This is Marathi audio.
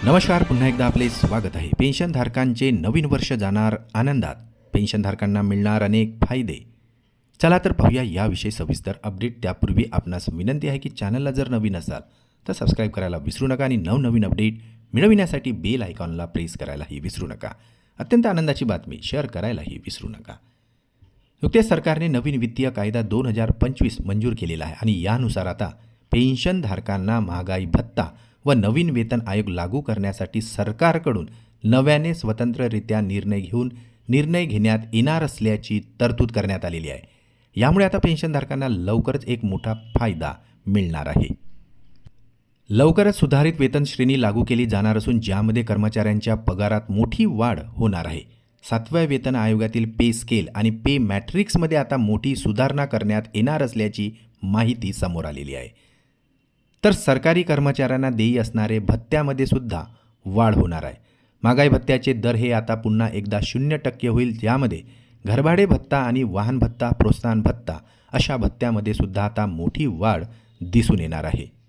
नमस्कार, पुन्हा एकदा आपले स्वागत आहे. पेन्शनधारकांचे नवीन वर्ष जाणार आनंदात. पेन्शनधारकांना मिळणार अनेक फायदे. चला तर पाहूया याविषयी सविस्तर अपडेट. त्यापूर्वी आपणास विनंती आहे की चॅनलला जर नवीन असाल तर सबस्क्राईब करायला विसरू नका आणि नवनवीन अपडेट मिळविण्यासाठी बेल आयकॉनला प्रेस करायलाही विसरू नका. अत्यंत आनंदाची बातमी शेअर करायलाही विसरू नका. नुकतेच सरकारने नवीन वित्तीय कायदा 2025 मंजूर केलेला आहे आणि यानुसार आता पेन्शनधारकांना महागाई भत्ता व नवीन वेतन आयोग लागू करण्यासाठी सरकारकडून नव्याने स्वतंत्ररित्या निर्णय घेण्यात येणार असल्याची तरतूद करण्यात आलेली आहे. यामुळे आता पेन्शनधारकांना लवकरच एक मोठा फायदा मिळणार आहे. लवकरच सुधारित वेतन श्रेणी लागू केली जाणार असून ज्यामध्ये कर्मचाऱ्यांच्या पगारात मोठी वाढ होणार आहे. 7व्या वेतन आयोगातील पे स्केल आणि पे मॅट्रिक्समध्ये आता मोठी सुधारणा करण्यात येणार असल्याची माहिती समोर आलेली आहे. तर सरकारी कर्मचाऱ्यांना देई असणारे भत्त्यामध्ये सुद्धा वाढ होणार आहे. महागाई भत्त्याचे दर हे आता पुन्हा एकदा 0% होईल, ज्यामध्ये घरभाडे भत्ता आणि वाहन भत्ता, प्रोत्साहन भत्ता अशा भत्त्यामध्ये सुद्धा आता मोठी वाढ दिसून येणार आहे.